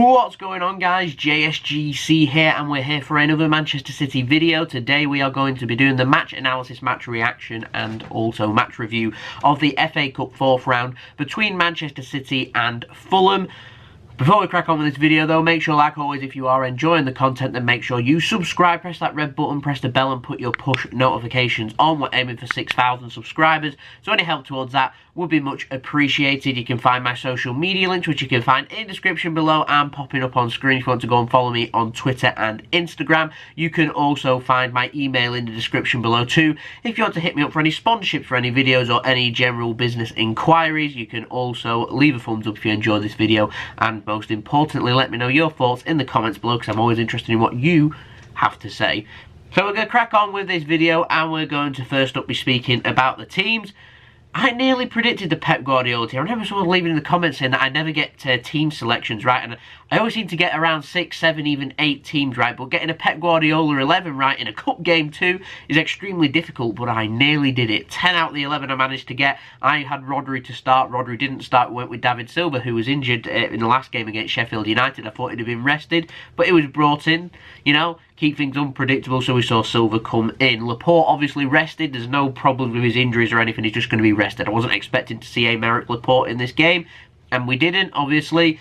What's going on, guys? JSGC here, and we're here for another Manchester City video. Today we are going to be doing the match analysis, match reaction and also match review of the FA Cup 4th round between Manchester City and Fulham. Before we crack on with this video though, make sure, like always, if you are enjoying the content, then make sure you subscribe, press that red button, press the bell and put your push notifications on. We're aiming for 6,000 subscribers, so any help towards that would be much appreciated. You can find my social media links, which you can find in the description below and popping up on screen if you want to go and follow me on Twitter and Instagram. You can also find my email in the description below too. If you want to hit me up for any sponsorship for any videos or any general business inquiries, you can also leave a thumbs up if you enjoy this video, and most importantly, let me know your thoughts in the comments below, because I'm always interested in what you have to say. So we're going to crack on with this video, and we're going to first up be speaking about the teams. I nearly predicted the Pep Guardiola team. I remember someone leaving in the comments saying that I never get team selections right, and I always seem to get around 6, 7, even 8 teams right, but getting a Pep Guardiola 11 right in a cup game too is extremely difficult, but I nearly did it. 10 out of the 11 I managed to get. I had Rodri to start. Rodri didn't start. Went with David Silva, who was injured in the last game against Sheffield United. I thought he'd have been rested, but he was brought in, you know, keep things unpredictable, so we saw Silva come in. Laporte obviously rested. There's no problems with his injuries or anything. He's just going to be rested. I wasn't expecting to see Emerick Laporte in this game, and we didn't, obviously.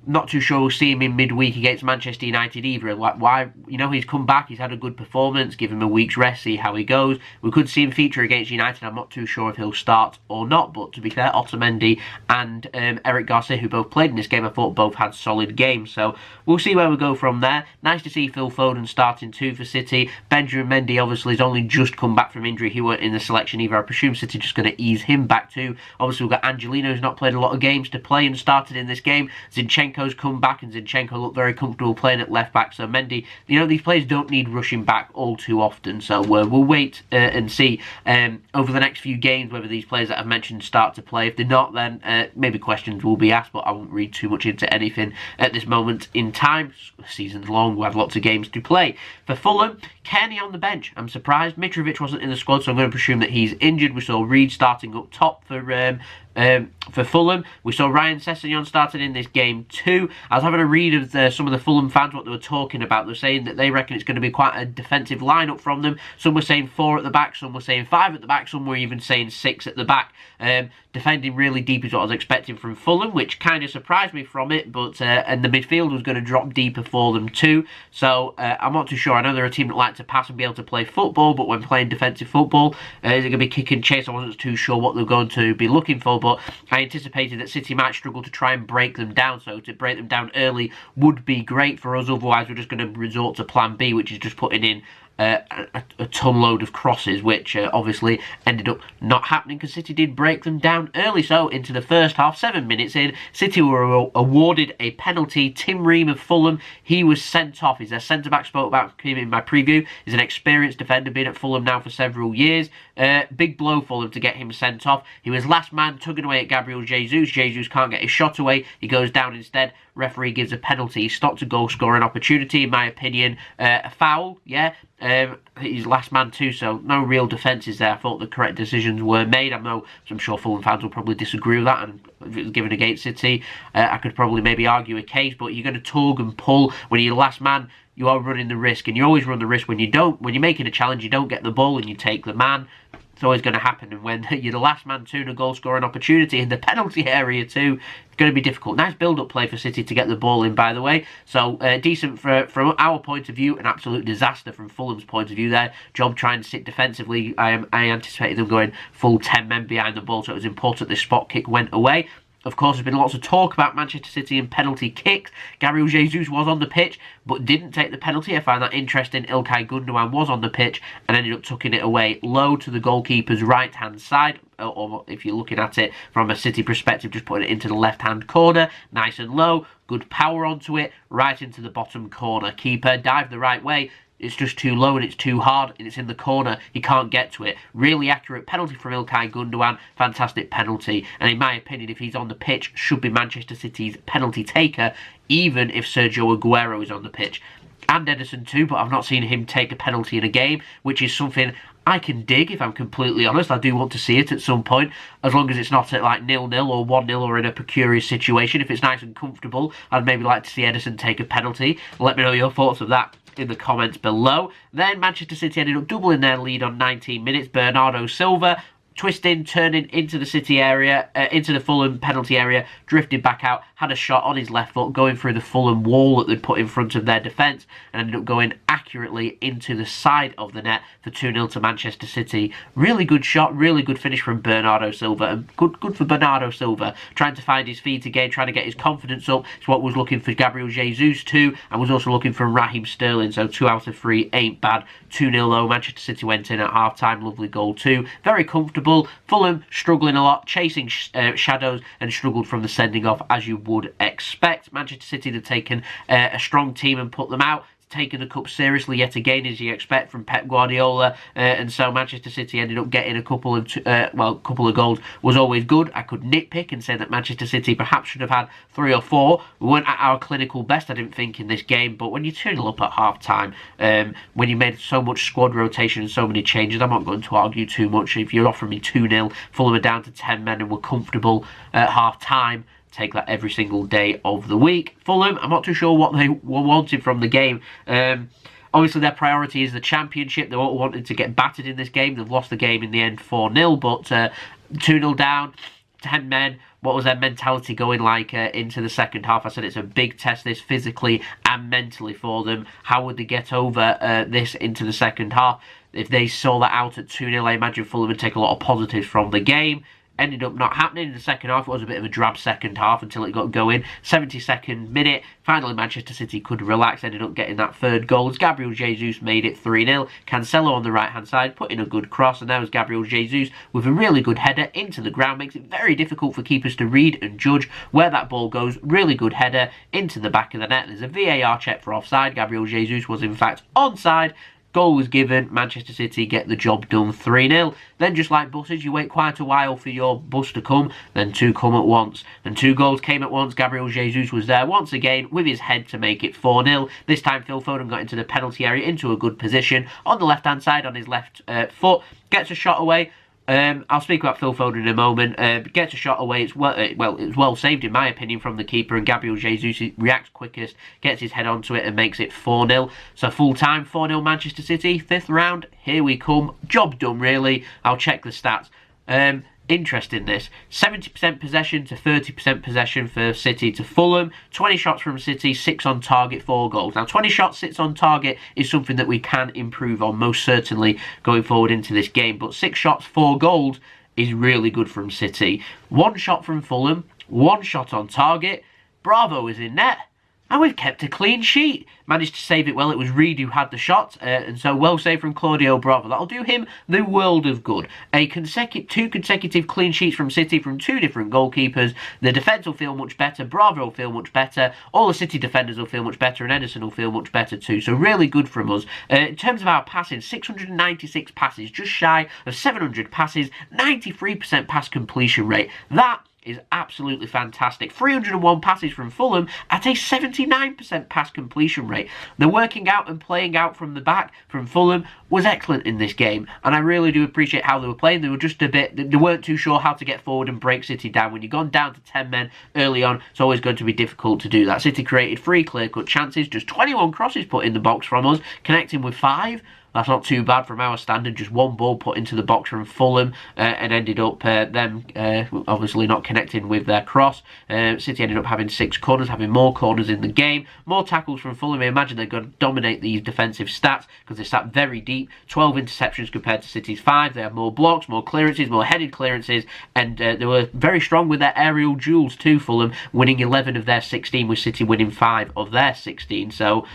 Not too sure we'll see him in midweek against Manchester United either. Like, why? You know, he's come back, he's had a good performance, give him a week's rest, see how he goes. We could see him feature against United. I'm not too sure if he'll start or not, but to be fair, Otamendi and Eric Garcia, who both played in this game, I thought both had solid games. So we'll see where we go from there. Nice to see Phil Foden starting too for City. Benjamin Mendy obviously has only just come back from injury. He weren't in the selection either. I presume City just going to ease him back too. Obviously we've got Angelino, who's not played a lot of games, to play and started in this game. Zinchenko's come back, and Zinchenko looked very comfortable playing at left back. So Mendy, you know, these players don't need rushing back all too often. So we'll wait and see over the next few games whether these players that I've mentioned start to play. If they're not, then maybe questions will be asked, but I won't read too much into anything at this moment in time. The season's long, we have lots of games to play. For Fulham, Kenny on the bench. I'm surprised Mitrovic wasn't in the squad, so I'm going to presume that he's injured. We saw Reed starting up top for Fulham. We saw Ryan Sessegnon started in this game too. I was having a read of some of the Fulham fans, what they were talking about. They're saying that they reckon it's going to be quite a defensive lineup from them. Some were saying 4 at the back, some were saying 5 at the back, some were even saying 6 at the back. Defending really deep is what I was expecting from Fulham, which kind of surprised me from it, but and the midfield was going to drop deeper for them too. So I'm not too sure. I know they're a team that like to pass and be able to play football, but when playing defensive football, they're going to be kick and chase. I wasn't too sure what they're going to be looking for, but I anticipated that City might struggle to try and break them down, so to break them down early would be great for us. Otherwise we're just going to resort to plan B, which is just putting in a ton load of crosses, which obviously ended up not happening because City did break them down early. So into the first half, 7 minutes in, City were awarded a penalty. Tim Ream of Fulham, he was sent off. He's their centre-back, spoke about him in my preview. He's an experienced defender, been at Fulham now for several years. Big blow for them to get him sent off. He was last man tugging away at Gabriel Jesus. Jesus can't get his shot away. He goes down instead. Referee gives a penalty. He stopped a goal scoring opportunity, in my opinion. A foul, yeah. He's last man too, so no real defences there. I thought the correct decisions were made. I'm sure Fulham fans will probably disagree with that, and if it was given against City, I could probably maybe argue a case, but you're going to tug and pull when you're the last man. You are running the risk, and you always run the risk when you're making a challenge, you don't get the ball and you take the man. It's always going to happen, and when you're the last man to a goal scoring opportunity in the penalty area too, it's going to be difficult. Nice build-up play for City to get the ball in, by the way. So decent from our point of view, an absolute disaster from Fulham's point of view there. Job trying to sit defensively. I anticipated them going full 10 men behind the ball, so it was important this spot kick went away. Of course, there's been lots of talk about Manchester City and penalty kicks. Gabriel Jesus was on the pitch, but didn't take the penalty. I find that interesting. Ilkay Gundogan was on the pitch and ended up tucking it away low to the goalkeeper's right-hand side. Or if you're looking at it from a City perspective, just putting it into the left-hand corner. Nice and low. Good power onto it. Right into the bottom corner. Keeper dived the right way. It's just too low and it's too hard and it's in the corner. He can't get to it. Really accurate penalty from Ilkay Gundogan. Fantastic penalty. And in my opinion, if he's on the pitch, should be Manchester City's penalty taker, even if Sergio Aguero is on the pitch. And Ederson too, but I've not seen him take a penalty in a game, which is something I can dig, if I'm completely honest. I do want to see it at some point, as long as it's not at like 0-0 or 1-0 or in a precarious situation. If it's nice and comfortable, I'd maybe like to see Ederson take a penalty. Let me know your thoughts of that in the comments below. Then Manchester City ended up doubling their lead on 19 minutes. Bernardo Silva twisting, turning into the City area, into the Fulham penalty area, drifted back out, had a shot on his left foot, going through the Fulham wall that they'd put in front of their defence, and ended up going accurately into the side of the net for 2-0 to Manchester City. Really good shot, really good finish from Bernardo Silva, and good for Bernardo Silva, trying to find his feet again, trying to get his confidence up. It's what was looking for Gabriel Jesus too, and was also looking for Raheem Sterling, so 2 out of 3 ain't bad. 2-0 though, Manchester City went in at half-time, lovely goal too. Very comfortable. Fulham struggling a lot, chasing shadows, and struggled from the sending off, as you would expect. Manchester City had taken a strong team and put them out, taking the cup seriously yet again, as you expect from Pep Guardiola, and so Manchester City ended up getting a couple of goals. Was always good. I could nitpick and say that Manchester City perhaps should have had 3 or 4. We weren't at our clinical best, I didn't think, in this game, but when you're 2-0 up at half-time, when you made so much squad rotation and so many changes, I'm not going to argue too much. If you're offering me 2-0, Fulham are down to 10 men and were comfortable at half-time, take that every single day of the week. Fulham, I'm not too sure what they wanted from the game. Obviously, their priority is the Championship. They all wanted to get battered in this game. They've lost the game in the end 4-0, but 2-0 down, 10 men. What was their mentality going like into the second half? I said it's a big test, this, physically and mentally for them. How would they get over this into the second half? If they saw that out at 2-0, I imagine Fulham would take a lot of positives from the game. Ended up not happening in the second half. It was a bit of a drab second half until it got going. 72nd minute, finally Manchester City could relax, ended up getting that third goal as Gabriel Jesus made it 3-0. Cancelo on the right hand side put in a good cross, and there was Gabriel Jesus with a really good header into the ground. Makes it very difficult for keepers to read and judge where that ball goes. Really good header into the back of the net. There's a VAR check for offside. Gabriel Jesus was in fact onside. Goal was given, Manchester City get the job done 3-0. Then, just like buses, you wait quite a while for your bus to come, then 2 come at once. Then 2 goals came at once. Gabriel Jesus was there once again with his head to make it 4-0. This time Phil Foden got into the penalty area, into a good position, on the left-hand side, on his left foot, gets a shot away. I'll speak about Phil Foden in a moment. Gets a shot away. It's well saved in my opinion from the keeper, and Gabriel Jesus reacts quickest, gets his head onto it and makes it 4-0. So full time 4-0 Manchester City. 5th round. Here we come. Job done really. I'll check the stats. Interesting this. 70% possession to 30% possession for City to Fulham. 20 shots from City, 6 on target, 4 goals. Now 20 shots, 6 on target is something that we can improve on most certainly going forward into this game. But 6 shots, 4 goals is really good from City. 1 shot from Fulham, 1 shot on target. Bravo is in net. And we've kept a clean sheet. Managed to save it well. It was Reed who had the shot. And so well saved from Claudio Bravo. That'll do him the world of good. 2 consecutive clean sheets from City from 2 different goalkeepers. The defence will feel much better. Bravo will feel much better. All the City defenders will feel much better. And Ederson will feel much better too. So really good from us. In terms of our passing, 696 passes. Just shy of 700 passes. 93% pass completion rate. That is absolutely fantastic. 301 passes from Fulham at a 79% pass completion rate. The working out and playing out from the back from Fulham was excellent in this game, and I really do appreciate how they were playing. They were just they weren't too sure how to get forward and break City down. When you've gone down to 10 men early on, it's always going to be difficult to do that. City created 3 clear-cut chances, just 21 crosses put in the box from us, connecting with 5. That's not too bad from our standard. Just 1 ball put into the box from Fulham and ended up them obviously not connecting with their cross. City ended up having 6 corners, having more corners in the game. More tackles from Fulham. I imagine they're going to dominate these defensive stats because they sat very deep. 12 interceptions compared to City's 5. They had more blocks, more clearances, more headed clearances, and they were very strong with their aerial duels too, Fulham, winning 11 of their 16, with City winning 5 of their 16. So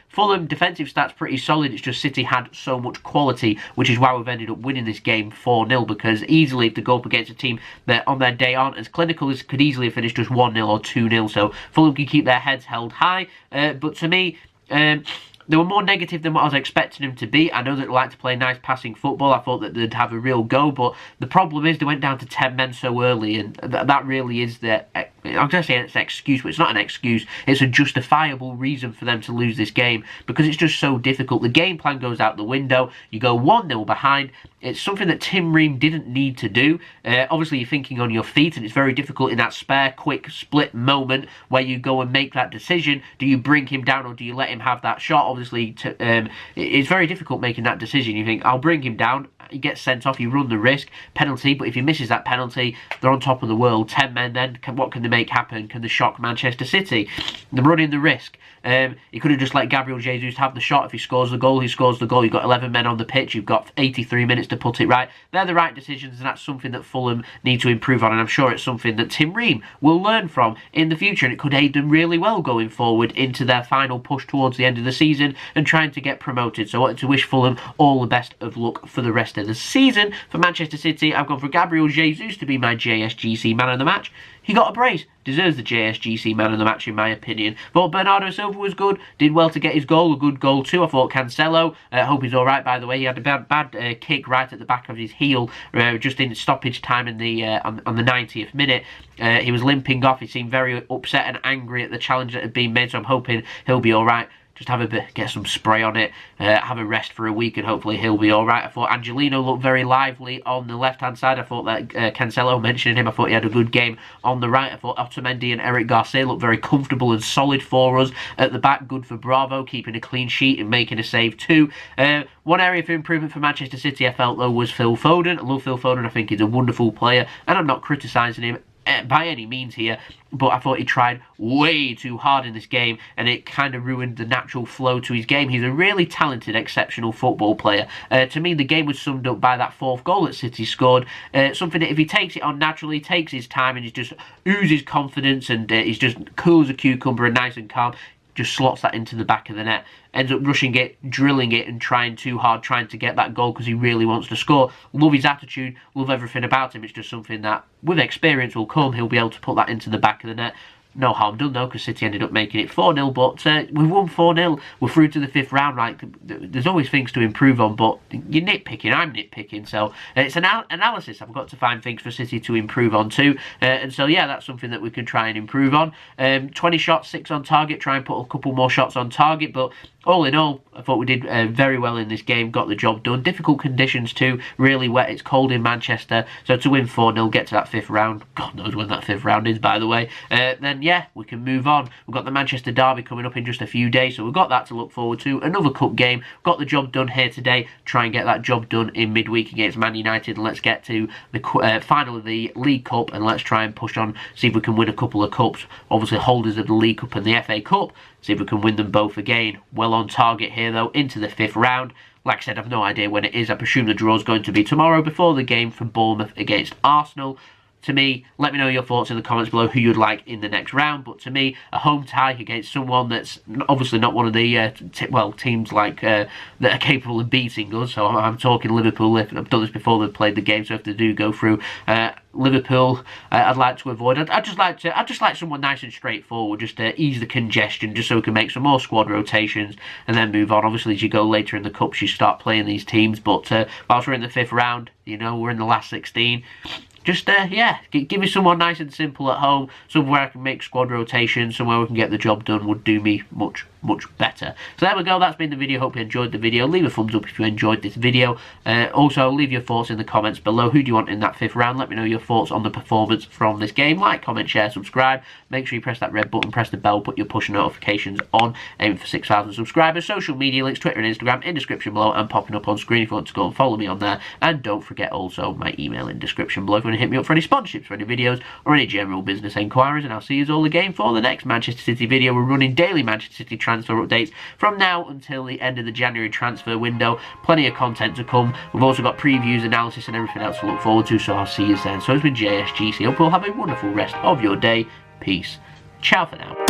Fulham defensive stats pretty solid. It's just City had so much quality, which is why we've ended up winning this game 4-0, because easily if they go up against a team that on their day aren't as clinical, as could easily have finished just 1-0 or 2-0. So Fulham can keep their heads held high. But to me, they were more negative than what I was expecting them to be. I know that they like to play nice passing football. I thought that they'd have a real go, but the problem is they went down to 10 men so early, and that really is the I'm going to say it's an excuse, but it's not an excuse. It's a justifiable reason for them to lose this game because it's just so difficult. The game plan goes out the window. You go 1-0 behind. It's something that Tim Ream didn't need to do. Obviously, you're thinking on your feet, and it's very difficult in that spare, quick, split moment where you go and make that decision. Do you bring him down or do you let him have that shot? Obviously, it's very difficult making that decision. You think, I'll bring him down. He gets sent off, you run the risk, penalty, but if he misses that penalty, they're on top of the world. 10 men then, what can they make happen? Can they shock Manchester City? They're running the risk. He could have just let Gabriel Jesus have the shot. If he scores the goal, he scores the goal. You've got 11 men on the pitch. You've got 83 minutes to put it right. They're the right decisions, and that's something that Fulham need to improve on, and I'm sure it's something that Tim Ream will learn from in the future, and it could aid them really well going forward into their final push towards the end of the season and trying to get promoted. So I wanted to wish Fulham all the best of luck for the rest of the season. For Manchester City, I've gone for Gabriel Jesus to be my JSGC man of the match. He got a brace, deserves the JSGC man of the match in my opinion. Thought Bernardo Silva was good, did well to get his goal, a good goal too. I thought Cancelo, hope he's alright by the way, he had a bad kick right at the back of his heel, just in stoppage time in the on the 90th minute. He was limping off, he seemed very upset and angry at the challenge that had been made, so I'm hoping he'll be alright. Just have a bit, get some spray on it, have a rest for a week, and hopefully he'll be all right. I thought Angelino looked very lively on the left-hand side. I thought that Cancelo, mentioning him, I thought he had a good game on the right. I thought Otamendi and Eric Garcia looked very comfortable and solid for us at the back. Good for Bravo, keeping a clean sheet and making a save too. One area for improvement for Manchester City, I felt, though, was Phil Foden. I love Phil Foden. I think he's a wonderful player, and I'm not criticising him by any means here, but I thought he tried way too hard in this game and it kind of ruined the natural flow to his game. He's a really talented, exceptional football player. To me, the game was summed up by that fourth goal that City scored. Something that if he takes it on naturally, takes his time and he just oozes confidence and he's just cool as a cucumber and nice and calm, just slots that into the back of the net, ends up rushing it, drilling it and trying too hard, trying to get that goal because he really wants to score. Love his attitude, love everything about him. It's just something that with experience will come. He'll be able to put that into the back of the net. No harm done though, because City ended up making it 4-0, but we won 4-0. We're through to the 5th round. Like, there's always things to improve on, but you're nitpicking, I'm nitpicking, so it's an analysis. I've got to find things for City to improve on too, and so yeah, that's something that we can try and improve on. 20 shots, 6 on target, try and put a couple more shots on target, but all in all, I thought we did very well in this game, got the job done. Difficult conditions too, really wet, it's cold in Manchester, so to win 4-0, get to that 5th round, God knows when that 5th round is by the way, then yeah, we can move on. We've got the Manchester Derby coming up in just a few days, so we've got that to look forward to. Another cup game, got the job done here today, try and get that job done in midweek against Man United, and let's get to the final of the League Cup, and let's try and push on, see if we can win a couple of cups, obviously holders of the League Cup and the FA Cup, see if we can win them both again. Well on target here though, into the 5th round. Like I said, I've no idea when it is. I presume the draw is going to be tomorrow before the game for Bournemouth against Arsenal. To me, let me know your thoughts in the comments below who you'd like in the next round. But to me, a home tie against someone that's obviously not one of the teams like that are capable of beating us. So I'm talking Liverpool. I've done this before they've played the game. So if they do go through Liverpool, I'd like to avoid. I'd just like someone nice and straightforward, just to ease the congestion, just so we can make some more squad rotations and then move on. Obviously, as you go later in the cups, you start playing these teams. But whilst we're in the 5th round, you know, we're in the last 16. Just, yeah, give me someone nice and simple at home, somewhere I can make squad rotations, somewhere we can get the job done would do me much better. So there we go, that's been the video. Hope you enjoyed the video. Leave a thumbs up if you enjoyed this video. Also, leave your thoughts in the comments below. Who do you want in that 5th round? Let me know your thoughts on the performance from this game. Like, comment, share, subscribe. Make sure you press that red button, press the bell, put your push notifications on. Aiming for 6,000 subscribers. Social media links, Twitter and Instagram in description below and popping up on screen if you want to go and follow me on there. And don't forget also my email in description below if you want to hit me up for any sponsorships, for any videos, or any general business enquiries. And I'll see you all again for the next Manchester City video. We're running daily Manchester City transfer updates from now until the end of the January transfer window. Plenty of content to come. We've also got previews, analysis and everything else to look forward to, so I'll see you then. So it's been JSGC. Hope you'll have a wonderful rest of your day. Peace. Ciao for now.